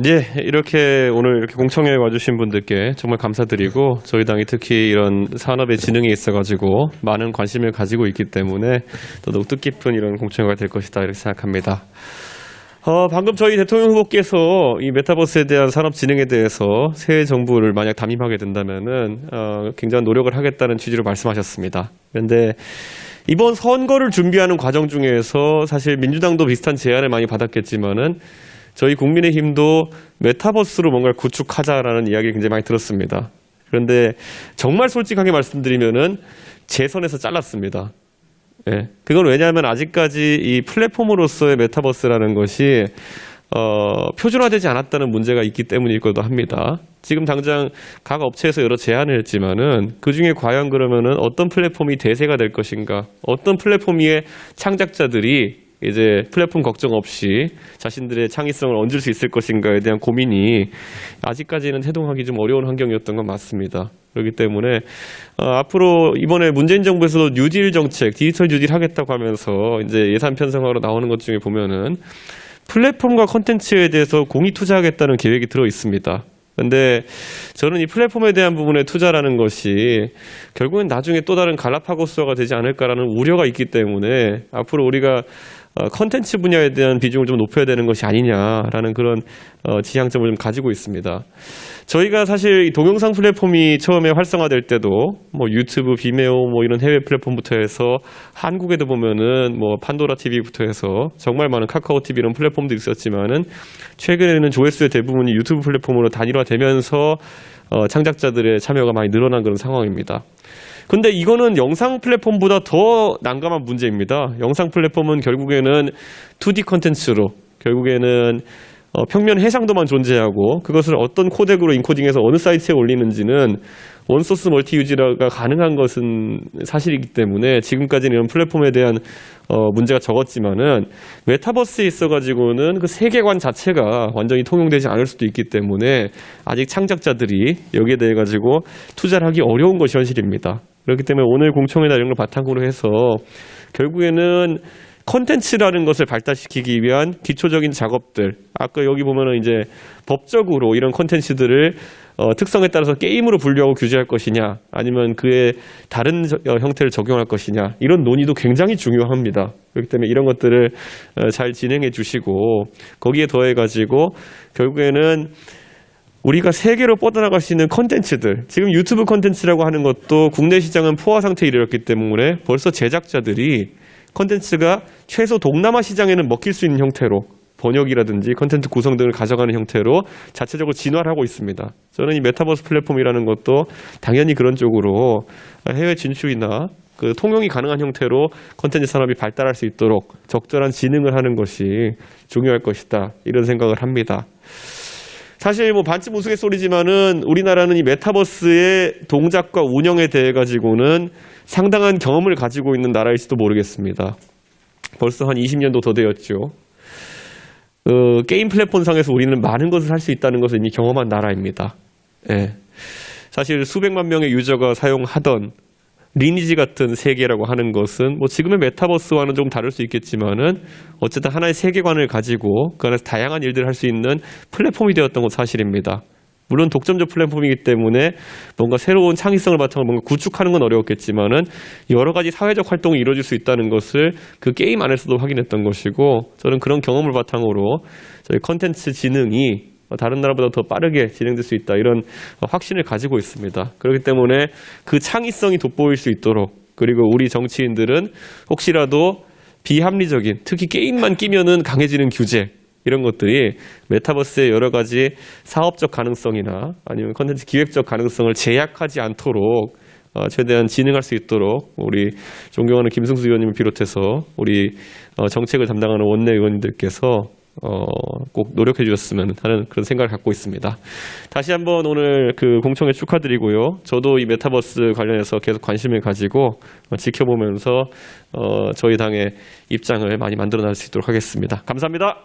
예, 이렇게 오늘 이렇게 공청회에 와주신 분들께 정말 감사드리고 저희 당이 특히 이런 산업의 진흥에 있어가지고 많은 관심을 가지고 있기 때문에 더더욱 뜻깊은 이런 공청회가 될 것이다 이렇게 생각합니다. 방금 저희 대통령 후보께서 이 메타버스에 대한 산업 진흥에 대해서 새 정부를 만약 담임하게 된다면은 굉장한 노력을 하겠다는 취지로 말씀하셨습니다. 그런데 이번 선거를 준비하는 과정 중에서 사실 민주당도 비슷한 제안을 많이 받았겠지만은 저희 국민의힘도 메타버스로 뭔가를 구축하자라는 이야기를 굉장히 많이 들었습니다. 그런데 정말 솔직하게 말씀드리면은 제 선에서 잘랐습니다. 예, 그건 왜냐하면 아직까지 이 플랫폼으로서의 메타버스라는 것이 표준화되지 않았다는 문제가 있기 때문일 거도 합니다. 지금 당장 각 업체에서 여러 제안을 했지만은 그 중에 과연 그러면은 어떤 플랫폼이 대세가 될 것인가, 어떤 플랫폼 위에 창작자들이 이제 플랫폼 걱정 없이 자신들의 창의성을 얹을 수 있을 것인가에 대한 고민이 아직까지는 해동하기 좀 어려운 환경이었던 건 맞습니다. 그렇기 때문에 앞으로 이번에 문재인 정부에서도 뉴딜 정책, 디지털 뉴딜 하겠다고 하면서 이제 예산 편성하러 나오는 것 중에 보면은 플랫폼과 콘텐츠에 대해서 공익 투자하겠다는 계획이 들어 있습니다. 그런데 저는 이 플랫폼에 대한 부분에 투자라는 것이 결국엔 나중에 또 다른 갈라파고스화가 되지 않을까라는 우려가 있기 때문에 앞으로 우리가 컨텐츠 분야에 대한 비중을 좀 높여야 되는 것이 아니냐라는 그런 지향점을 좀 가지고 있습니다. 저희가 사실 동영상 플랫폼이 처음에 활성화될 때도 뭐 유튜브, 비메오 뭐 이런 해외 플랫폼부터 해서 한국에도 보면은 뭐 판도라 TV부터 해서 정말 많은 카카오 TV 이런 플랫폼도 있었지만은 최근에는 조회수의 대부분이 유튜브 플랫폼으로 단일화되면서 창작자들의 참여가 많이 늘어난 그런 상황입니다. 근데 이거는 영상 플랫폼보다 더 난감한 문제입니다. 영상 플랫폼은 결국에는 2D 컨텐츠로 결국에는 평면 해상도만 존재하고 그것을 어떤 코덱으로 인코딩해서 어느 사이트에 올리는지는 원소스 멀티 유지가 가능한 것은 사실이기 때문에 지금까지는 이런 플랫폼에 대한 문제가 적었지만은 메타버스에 있어가지고는 그 세계관 자체가 완전히 통용되지 않을 수도 있기 때문에 아직 창작자들이 여기에 대해 가지고 투자를 하기 어려운 것이 현실입니다. 그렇기 때문에 오늘 공청회나 이런 걸 바탕으로 해서 결국에는 컨텐츠라는 것을 발달시키기 위한 기초적인 작업들, 아까 여기 보면은 이제 법적으로 이런 컨텐츠들을 특성에 따라서 게임으로 분류하고 규제할 것이냐, 아니면 그의 다른 형태를 적용할 것이냐, 이런 논의도 굉장히 중요합니다. 그렇기 때문에 이런 것들을 잘 진행해 주시고 거기에 더해 가지고 결국에는 우리가 세계로 뻗어나갈 수 있는 컨텐츠들, 지금 유튜브 컨텐츠라고 하는 것도 국내 시장은 포화 상태에 이르렀기 때문에 벌써 제작자들이 컨텐츠가 최소 동남아 시장에는 먹힐 수 있는 형태로 번역이라든지 컨텐츠 구성 등을 가져가는 형태로 자체적으로 진화를 하고 있습니다. 저는 이 메타버스 플랫폼이라는 것도 당연히 그런 쪽으로 해외 진출이나 그 통용이 가능한 형태로 컨텐츠 산업이 발달할 수 있도록 적절한 진흥을 하는 것이 중요할 것이다, 이런 생각을 합니다. 사실 뭐 반쯤 우스갯소리지만은 우리나라는 이 메타버스의 동작과 운영에 대해 가지고는 상당한 경험을 가지고 있는 나라일지도 모르겠습니다. 벌써 한 20년도 더 되었죠. 게임 플랫폼상에서 우리는 많은 것을 할 수 있다는 것을 이미 경험한 나라입니다. 예. 사실 수백만 명의 유저가 사용하던 리니지 같은 세계라고 하는 것은 뭐 지금의 메타버스와는 좀 다를 수 있겠지만은 어쨌든 하나의 세계관을 가지고 그 안에서 다양한 일들을 할 수 있는 플랫폼이 되었던 건 사실입니다. 물론 독점적 플랫폼이기 때문에 뭔가 새로운 창의성을 바탕으로 뭔가 구축하는 건 어려웠겠지만은 여러 가지 사회적 활동이 이루어질 수 있다는 것을 그 게임 안에서도 확인했던 것이고, 저는 그런 경험을 바탕으로 저희 컨텐츠 진흥이 다른 나라보다 더 빠르게 진행될 수 있다, 이런 확신을 가지고 있습니다. 그렇기 때문에 그 창의성이 돋보일 수 있도록, 그리고 우리 정치인들은 혹시라도 비합리적인, 특히 게임만 끼면은 강해지는 규제, 이런 것들이 메타버스의 여러 가지 사업적 가능성이나 아니면 컨텐츠 기획적 가능성을 제약하지 않도록 최대한 진행할 수 있도록 우리 존경하는 김승수 의원님을 비롯해서 우리 정책을 담당하는 원내 의원님들께서 꼭 노력해 주셨으면 하는 그런 생각을 갖고 있습니다. 다시 한번 오늘 그 공청회 축하드리고요. 저도 이 메타버스 관련해서 계속 관심을 가지고 지켜보면서 저희 당의 입장을 많이 만들어 나갈 수 있도록 하겠습니다. 감사합니다.